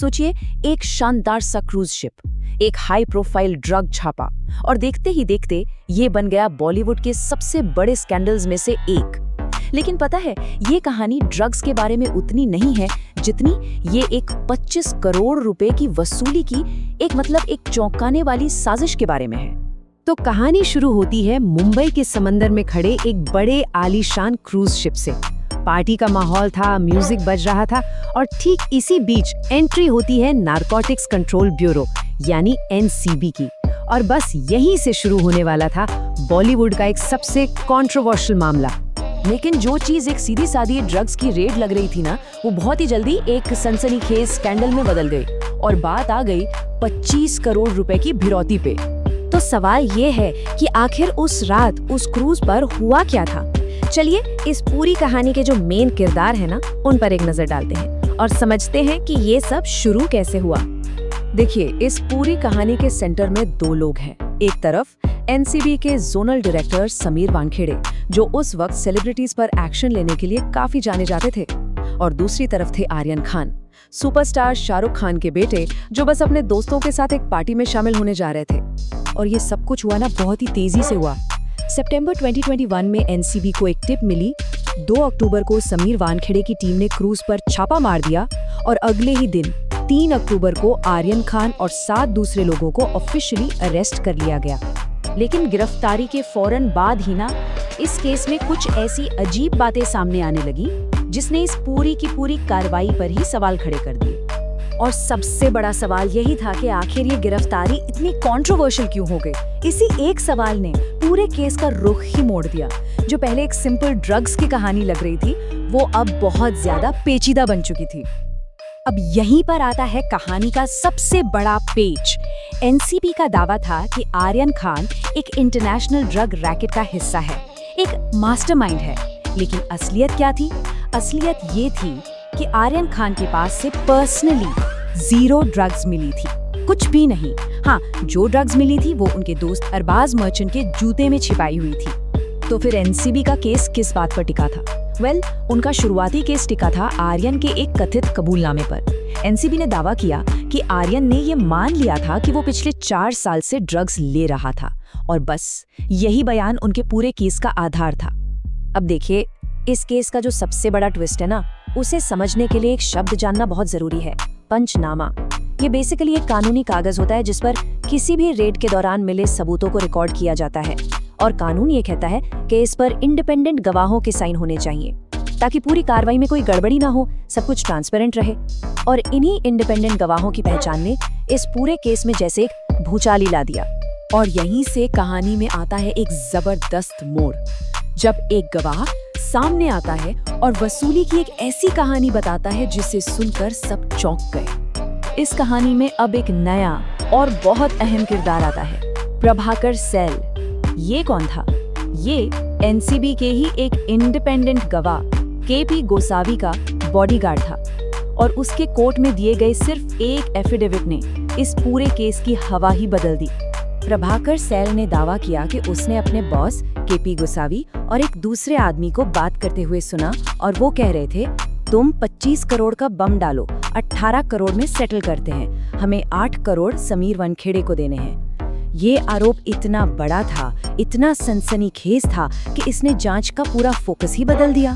सोचिए, एक शानदार सा क्रूज शिप, एक हाई प्रोफाइल ड्रग छापा, और देखते ही देखते ये बन गया बॉलीवुड के सबसे बड़े स्कैंडल्स में से एक। लेकिन पता है, ये कहानी ड्रग्स के बारे में उतनी नहीं है जितनी ये एक 25 करोड़ रुपए की वसूली की एक चौंकाने वाली साजिश के बारे में है। तो कहानी शुरू होती है मुंबई के समंदर में खड़े एक बड़े आलीशान क्रूज शिप से। पार्टी का माहौल था, म्यूजिक बज रहा था, और ठीक इसी बीच एंट्री होती है नारकोटिक्स कंट्रोल ब्यूरो यानी एनसीबी की। और बस यहीं से शुरू होने वाला था बॉलीवुड का एक सबसे कंट्रोवर्शियल मामला। लेकिन जो चीज एक सीधी सादी ड्रग्स की रेड लग रही थी ना, वो बहुत ही जल्दी एक सनसनीखेज स्कैंडल में बदल गई, और बात आ गई 25 करोड़ रुपए की भिरौती पे। तो सवाल ये है कि आखिर उस रात उस क्रूज पर हुआ क्या था। चलिए इस पूरी कहानी के जो मेन किरदार है ना, उन पर एक नजर डालते हैं और समझते हैं कि ये सब शुरू कैसे हुआ। देखिए, इस पूरी कहानी के सेंटर में दो लोग हैं। एक तरफ एनसीबी के जोनल डायरेक्टर समीर वानखेड़े, जो उस वक्त सेलिब्रिटीज पर एक्शन लेने के लिए काफी जाने जाते थे, और दूसरी तरफ थे आर्यन खान, सुपरस्टार शाहरुख खान के बेटे, जो बस अपने दोस्तों के साथ एक पार्टी में शामिल होने जा रहे थे। और ये सब कुछ हुआ ना बहुत ही तेजी से हुआ। सितंबर 2021 में एनसीबी को एक टिप मिली। 2 अक्टूबर को समीर वानखेड़े की टीम ने क्रूज पर छापा मार दिया, और अगले ही दिन 3 अक्टूबर को आर्यन खान और 7 दूसरे लोगों को ऑफिशियली अरेस्ट कर लिया गया। लेकिन गिरफ्तारी के फौरन बाद ही ना, इस केस में कुछ ऐसी अजीब बातें सामने आने लगी जिसने इस पूरी की पूरी कार्रवाई पर ही सवाल खड़े कर दिए। और सबसे बड़ा सवाल यही था कि आखिर ये गिरफ्तारी इतनी कंट्रोवर्शियल क्यों हो गई। इसी एक सवाल ने पूरे केस का रुख ही मोड़ दिया। जो पहले एक सिंपल ड्रग्स की कहानी लग रही थी, वो अब बहुत ज्यादा पेचीदा बन चुकी थी। अब यहीं पर आता है कहानी का सबसे बड़ा पेच। एनसीबी का दावा था कि आर्यन खान एक इंटरनेशनल ड्रग रैकेट का हिस्सा है, एक मास्टरमाइंड है। लेकिन असलियत क्या थी? असलियत ये थी कि आर्यन खान के पास से पर्सनली 0 ड्रग्स मिली थी, कुछ भी नहीं। हाँ, जो ड्रग्स मिली थी वो उनके दोस्त अरबाज मर्चेंट के जूते में छिपाई हुई थी। तो फिर एनसीबी का केस किस बात पर टिका था? उनका शुरुआती केस टिका था आर्यन के एक कथित कबूलनामे पर। एनसीबी ने दावा किया कि आर्यन ने ये मान लिया था कि वो पिछले 4 साल से ड्रग्स ले रहा था, और बस यही बयान उनके पूरे केस का आधार था। अब देखिए, इस केस का जो सबसे बड़ा ट्विस्ट है ना, उसे समझने के लिए एक शब्द जानना बहुत जरूरी है, पंचनामा। ये बेसिकली एक कानूनी कागज होता है जिस पर किसी भी रेड के दौरान मिले सबूतों को रिकॉर्ड किया जाता है, और कानून ये कहता है कि इस पर इंडिपेंडेंट गवाहों के साइन होने चाहिए, ताकि पूरी कार्रवाई में कोई गड़बड़ी ना हो, सब कुछ ट्रांसपेरेंट रहे। और इन्हीं इंडिपेंडेंट गवाहों की पहचान ने इस पूरे केस में जैसे एक भूचाल ही ला दिया। और यहीं से कहानी में आता है एक जबरदस्त मोड़, जब एक गवाह सामने आता है और वसूली की एक ऐसी कहानी बताता है जिसे सुनकर सब चौंक गए। इस कहानी में अब एक नया और बहुत अहम किरदार आता है, प्रभाकर सैल। ये कौन था? ये एनसीबी के ही एक इंडिपेंडेंट गवाह केपी गोसावी का बॉडीगार्ड था, और उसके कोर्ट में दिए गए सिर्फ एक एफिडेविट ने इस पूरे केस की हवा ही बदल दी। प्रभाकर सैल ने दावा किया कि उसने अपने बॉस केपी गोसावी और एक दूसरे आदमी को बात करते हुए सुना, और वो कह रहे थे, तुम 25 करोड़ का बम डालो, 18 करोड़ में सेटल करते हैं, हमें 8 करोड़ समीर वानखेड़े को देने हैं। ये आरोप इतना बड़ा था, इतना सनसनीखेज था कि इसने जांच का पूरा फोकस ही बदल दिया।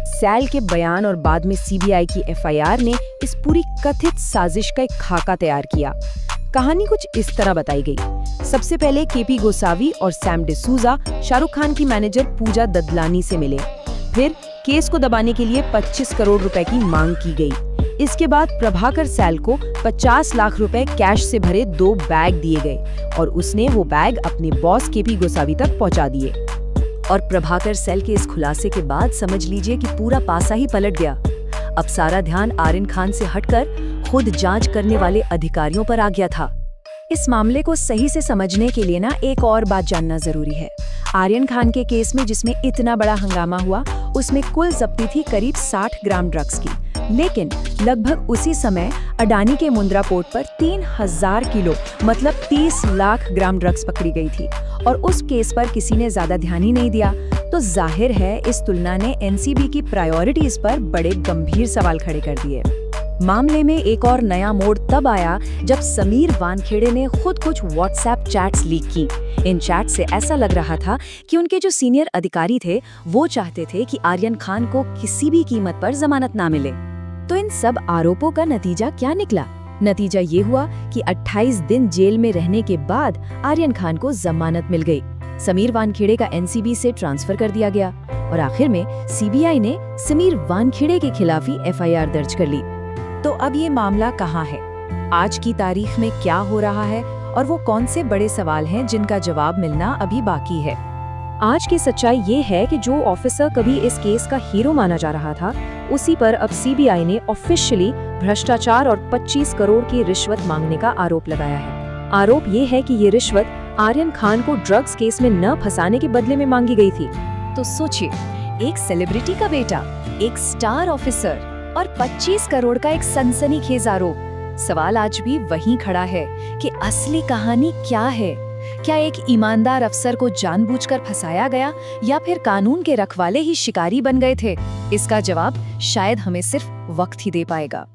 सैल के बयान और बाद में सीबीआई की एफआईआर ने इस पूरी कथित साजिश का एक खाका तैयार किया। कहानी कुछ इस तरह बताई गई। सबसे पहले केपी गोसावी और सैम डिसूजा शाहरुख खान की मैनेजर पूजा ददलानी से मिले। फिर केस को दबाने के लिए 25 करोड़ रुपए की मांग की गई। इसके बाद प्रभाकर सैल को 50 लाख रुपए कैश से भरे 2 बैग दिए गए, और उसने वो बैग अपने बॉस केपी गोसावी तक पहुंचा दिए। और प्रभाकर सैल के इस खुलासे के बाद समझ लीजिए कि पूरा पासा ही पलट गया। अब सारा ध्यान आर्यन खान से हटकर खुद जांच करने वाले अधिकारियों पर आ गया था। इस मामले को सही से समझने के लिए ना एक और बात जानना जरूरी है। आर्यन खान के केस में जिसमें इतना बड़ा हंगामा हुआ, उसमें कुल जब्ती थी करीब 60 ग्राम ड्रग्स की। लेकिन लगभग उसी समय अडानी के मुंद्रा पोर्ट पर 3000 किलो मतलब 30 लाख ग्राम ड्रग्स पकड़ी गई थी, और उस केस पर किसी ने ज्यादा ध्यान ही नहीं दिया। तो जाहिर है इस तुलना ने एनसीबी की प्रायोरिटीज पर बड़े गंभीर सवाल खड़े कर दिए। मामले में एक और नया मोड़ तब आया जब समीर वानखेड़े ने खुद कुछ व्हाट्सएप चैट्स लीक की। इन चैट से ऐसा लग रहा था कि उनके जो सीनियर अधिकारी थे वो चाहते थे कि आर्यन खान को किसी भी कीमत पर जमानत ना मिले। तो इन सब आरोपों का नतीजा क्या निकला? नतीजा ये हुआ कि 28 दिन जेल में रहने के बाद आर्यन खान को जमानत मिल गई। समीर वानखेड़े का एनसीबी से ट्रांसफर कर दिया गया और आखिर में सीबीआई ने समीर वानखेड़े के खिलाफ ही एफआईआर दर्ज कर ली। तो अब ये मामला कहाँ है? आज की तारीख में क्या हो रहा है और वो कौन से बड़े सवाल हैं जिनका जवाब मिलना अभी बाकी है? आज की सच्चाई ये है कि जो ऑफिसर कभी इस केस का हीरो माना जा रहा था, उसी पर अब सीबीआई ने ऑफिशियली भ्रष्टाचार और 25 करोड़ की रिश्वत मांगने का आरोप लगाया है। आरोप ये है कि ये रिश्वत आर्यन खान को ड्रग्स केस में न फंसाने के बदले में मांगी गई थी। तो सोचिए, एक सेलिब्रिटी का बेटा, एक स्टार ऑफिसर और 25 करोड़ का एक सनसनीखेज आरोप। सवाल आज भी वहीं खड़ा है कि असली कहानी क्या है? क्या एक ईमानदार अफसर को जानबूझकर फंसाया गया या फिर कानून के रखवाले ही शिकारी बन गए थे? इसका जवाब शायद हमें सिर्फ वक्त ही दे पाएगा।